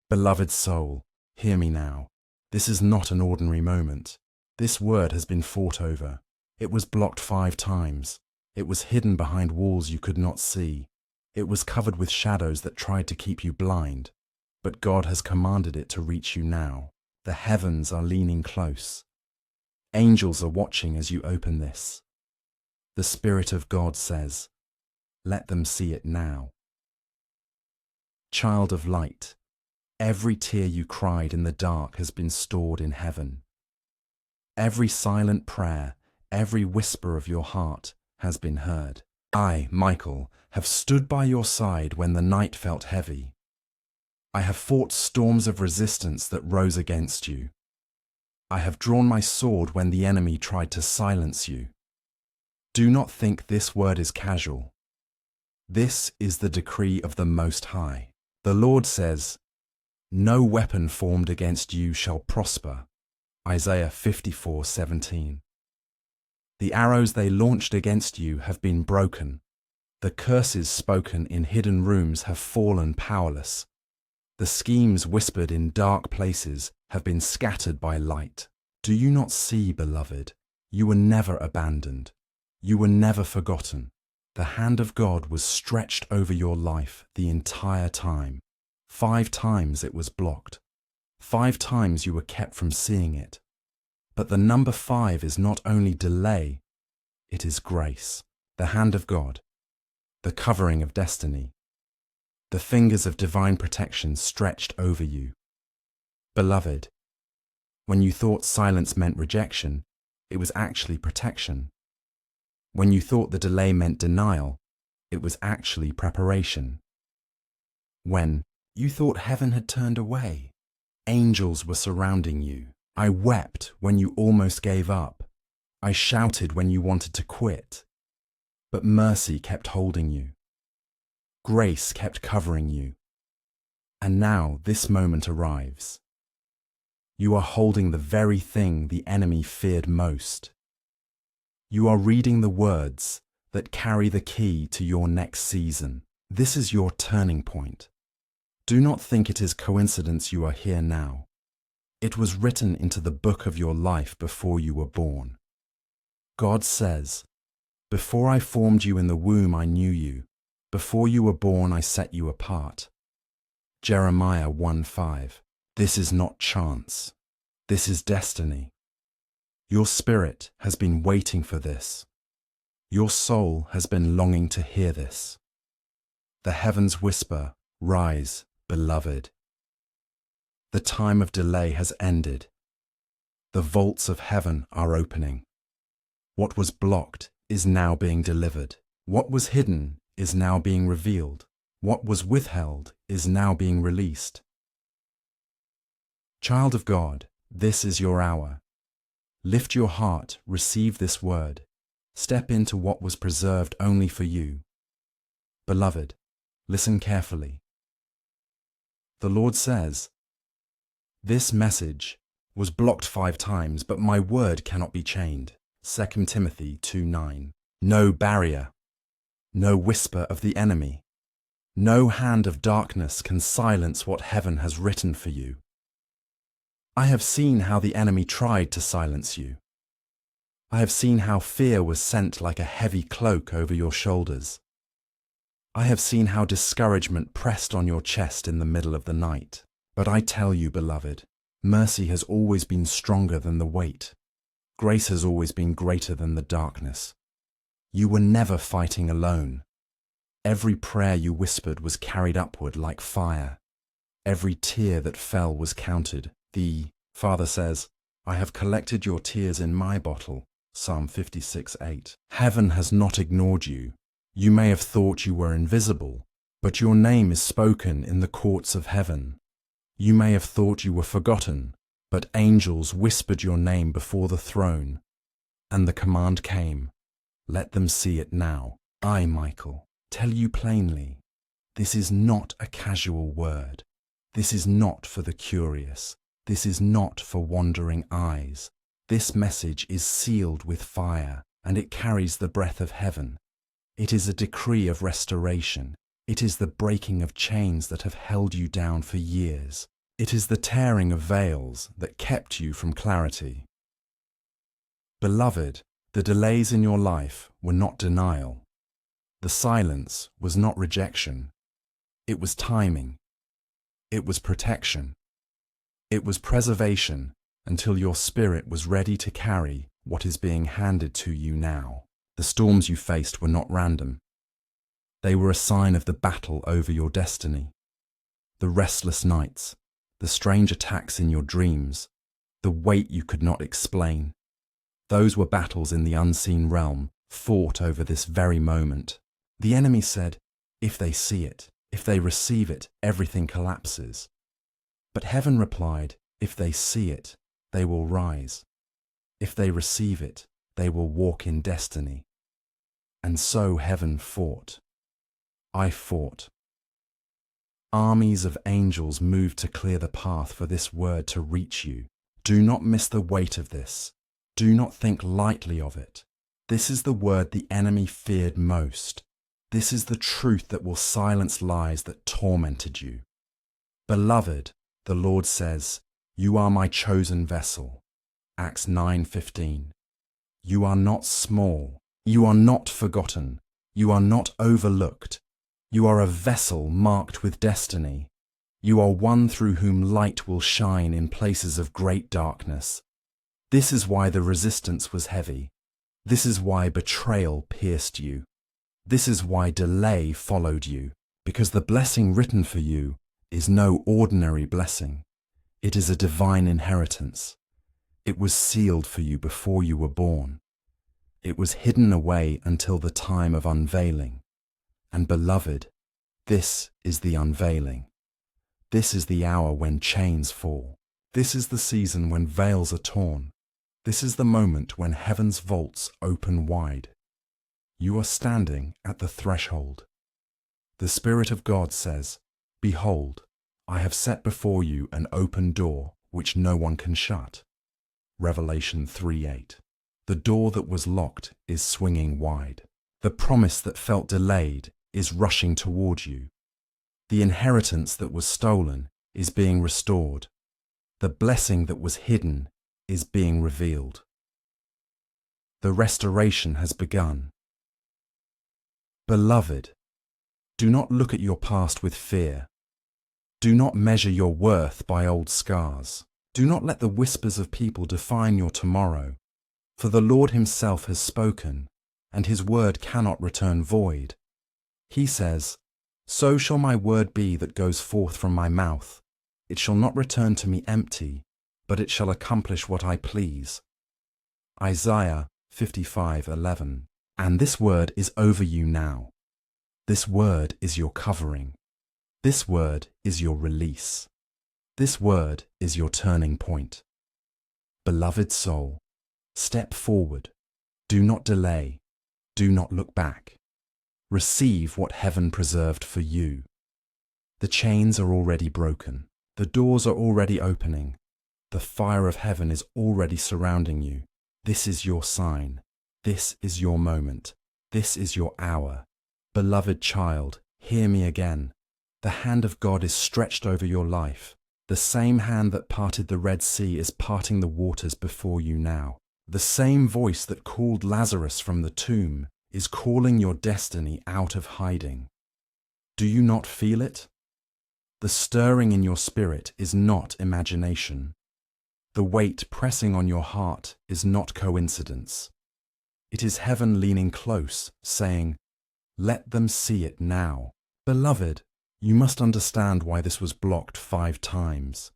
Beloved soul, hear me now. This is not an ordinary moment. This word has been fought over. It was blocked 5 times. It was hidden behind walls you could not see. It was covered with shadows that tried to keep you blind. But God has commanded it to reach you now. The heavens are leaning close. Angels are watching as you open this. The Spirit of God says, let them see it now. Child of light, every tear you cried in the dark has been stored in heaven. Every silent prayer, every whisper of your heart has been heard. I, Michael, have stood by your side when the night felt heavy. I have fought storms of resistance that rose against you. I have drawn my sword when the enemy tried to silence you. Do not think this word is casual. This is the decree of the Most High. The Lord says, no weapon formed against you shall prosper. Isaiah 54:17. The arrows they launched against you have been broken. The curses spoken in hidden rooms have fallen powerless. The schemes whispered in dark places have been scattered by light. Do you not see, beloved? You were never abandoned. You were never forgotten. The hand of God was stretched over your life the entire time. 5 times it was blocked. 5 times you were kept from seeing it. But the number 5 is not only delay, it is grace, the hand of God, the covering of destiny, the fingers of divine protection stretched over you. Beloved, when you thought silence meant rejection, it was actually protection. When you thought the delay meant denial, it was actually preparation. When you thought heaven had turned away, angels were surrounding you. I wept when you almost gave up. I shouted when you wanted to quit. But mercy kept holding you. Grace kept covering you. And now this moment arrives. You are holding the very thing the enemy feared most. You are reading the words that carry the key to your next season. This is your turning point. Do not think it is coincidence you are here now. It was written into the book of your life before you were born. God says, before I formed you in the womb I knew you. Before you were born I set you apart. Jeremiah 1:5. This is not chance. This is destiny. Your spirit has been waiting for this. Your soul has been longing to hear this. The heavens whisper, rise, beloved. The time of delay has ended. The vaults of heaven are opening. What was blocked is now being delivered. What was hidden is now being revealed. What was withheld is now being released. Child of God, this is your hour. Lift your heart, receive this word. Step into what was preserved only for you. Beloved, listen carefully. The Lord says, this message was blocked 5 times, but my word cannot be chained. 2 Timothy 2:9. No barrier, no whisper of the enemy, no hand of darkness can silence what heaven has written for you. I have seen how the enemy tried to silence you. I have seen how fear was sent like a heavy cloak over your shoulders. I have seen how discouragement pressed on your chest in the middle of the night. But I tell you, beloved, mercy has always been stronger than the weight. Grace has always been greater than the darkness. You were never fighting alone. Every prayer you whispered was carried upward like fire. Every tear that fell was counted. The Father says, I have collected your tears in my bottle. Psalm 56:8. Heaven has not ignored you. You may have thought you were invisible, but your name is spoken in the courts of heaven. You may have thought you were forgotten, but angels whispered your name before the throne. And the command came, let them see it now. I, Michael, tell you plainly, this is not a casual word. This is not for the curious. This is not for wandering eyes. This message is sealed with fire, and it carries the breath of heaven. It is a decree of restoration. It is the breaking of chains that have held you down for years. It is the tearing of veils that kept you from clarity. Beloved, the delays in your life were not denial. The silence was not rejection. It was timing. It was protection. It was preservation until your spirit was ready to carry what is being handed to you now. The storms you faced were not random. They were a sign of the battle over your destiny. The restless nights, the strange attacks in your dreams, the weight you could not explain. Those were battles in the unseen realm, fought over this very moment. The enemy said, if they see it, if they receive it, everything collapses. But heaven replied, if they see it, they will rise. If they receive it, they will walk in destiny. And so heaven fought. I fought. Armies of angels moved to clear the path for this word to reach you. Do not miss the weight of this. Do not think lightly of it. This is the word the enemy feared most. This is the truth that will silence lies that tormented you. Beloved, the Lord says, you are my chosen vessel. Acts 9:15. You are not small. You are not forgotten. You are not overlooked. You are a vessel marked with destiny. You are one through whom light will shine in places of great darkness. This is why the resistance was heavy. This is why betrayal pierced you. This is why delay followed you, because the blessing written for you is no ordinary blessing. It is a divine inheritance. It was sealed for you before you were born. It was hidden away until the time of unveiling. And beloved, this is the unveiling. This is the hour when chains fall. This is the season when veils are torn. This is the moment when heaven's vaults open wide. You are standing at the threshold. The Spirit of God says, behold, I have set before you an open door which no one can shut. Revelation 3:8. The door that was locked is swinging wide. The promise that felt delayed is rushing toward you. The inheritance that was stolen is being restored. The blessing that was hidden is being revealed. The restoration has begun. Beloved, do not look at your past with fear. Do not measure your worth by old scars. Do not let the whispers of people define your tomorrow. For the Lord himself has spoken, and his word cannot return void. He says, so shall my word be that goes forth from my mouth. It shall not return to me empty, but it shall accomplish what I please. Isaiah 55:11. And this word is over you now. This word is your covering. This word is your release. This word is your turning point. Beloved soul, step forward. Do not delay. Do not look back. Receive what heaven preserved for you. The chains are already broken. The doors are already opening. The fire of heaven is already surrounding you. This is your sign. This is your moment. This is your hour. Beloved child, hear me again. The hand of God is stretched over your life. The same hand that parted the Red Sea is parting the waters before you now. The same voice that called Lazarus from the tomb is calling your destiny out of hiding. Do you not feel it? The stirring in your spirit is not imagination. The weight pressing on your heart is not coincidence. It is heaven leaning close, saying, let them see it now. Beloved, you must understand why this was blocked 5 times.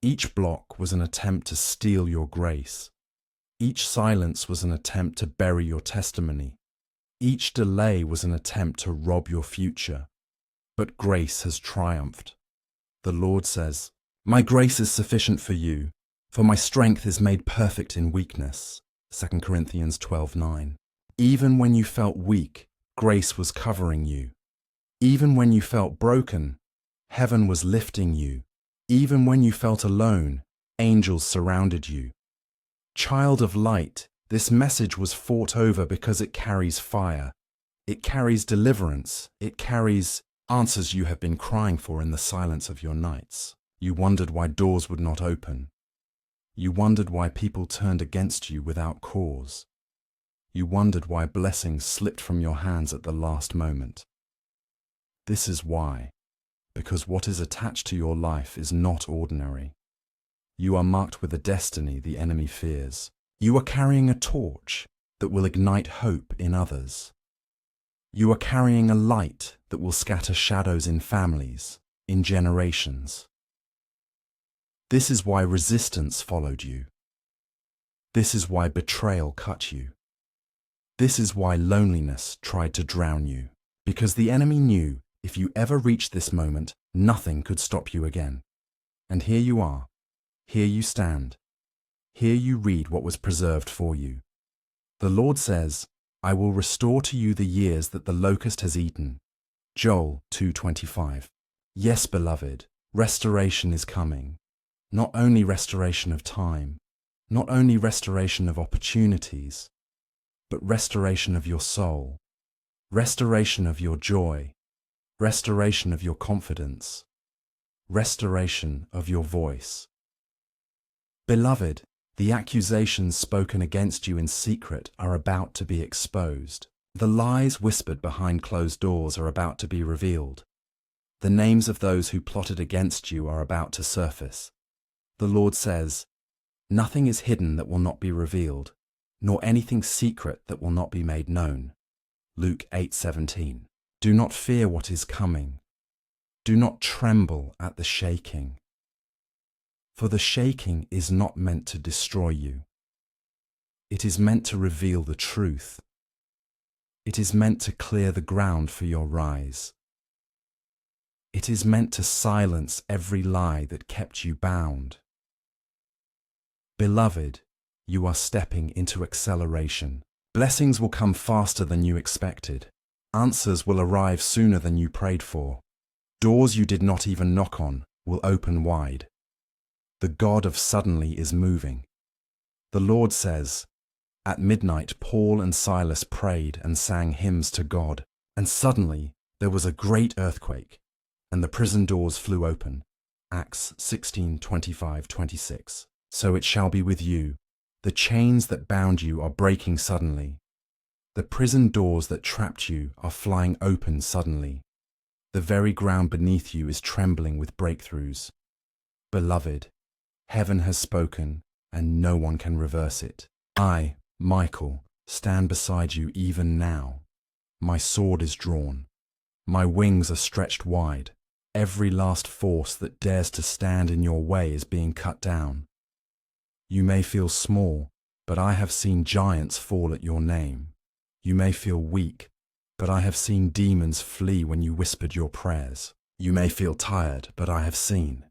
Each block was an attempt to steal your grace. Each silence was an attempt to bury your testimony. Each delay was an attempt to rob your future. But grace has triumphed. The Lord says, my grace is sufficient for you, for my strength is made perfect in weakness. 2 Corinthians 12:9. Even when you felt weak, grace was covering you. Even when you felt broken, heaven was lifting you. Even when you felt alone, angels surrounded you. Child of light, this message was fought over because it carries fire. It carries deliverance. It carries answers you have been crying for in the silence of your nights. You wondered why doors would not open. You wondered why people turned against you without cause. You wondered why blessings slipped from your hands at the last moment. This is why. Because what is attached to your life is not ordinary. You are marked with a destiny the enemy fears. You are carrying a torch that will ignite hope in others. You are carrying a light that will scatter shadows in families, in generations. This is why resistance followed you. This is why betrayal cut you. This is why loneliness tried to drown you. Because the enemy knew if you ever reached this moment, nothing could stop you again. And here you are. Here you stand. Here you read what was preserved for you. The Lord says, I will restore to you the years that the locust has eaten. Joel 2:25. Yes, beloved, restoration is coming. Not only restoration of time, not only restoration of opportunities, but restoration of your soul, restoration of your joy, restoration of your confidence, restoration of your voice. Beloved, the accusations spoken against you in secret are about to be exposed. The lies whispered behind closed doors are about to be revealed. The names of those who plotted against you are about to surface. The Lord says, nothing is hidden that will not be revealed, nor anything secret that will not be made known. Luke 8:17. Do not fear what is coming. Do not tremble at the shaking. For the shaking is not meant to destroy you. It is meant to reveal the truth. It is meant to clear the ground for your rise. It is meant to silence every lie that kept you bound. Beloved, you are stepping into acceleration. Blessings will come faster than you expected. Answers will arrive sooner than you prayed for. Doors you did not even knock on will open wide. The God of suddenly is moving. The Lord says, at midnight Paul and Silas prayed and sang hymns to God, and suddenly there was a great earthquake, and the prison doors flew open. Acts 16:25-26. So it shall be with you. The chains that bound you are breaking suddenly. The prison doors that trapped you are flying open suddenly. The very ground beneath you is trembling with breakthroughs. Beloved, heaven has spoken, and no one can reverse it. I, Michael, stand beside you even now. My sword is drawn. My wings are stretched wide. Every last force that dares to stand in your way is being cut down. You may feel small, but I have seen giants fall at your name. You may feel weak, but I have seen demons flee when you whispered your prayers. You may feel tired, but I have seen.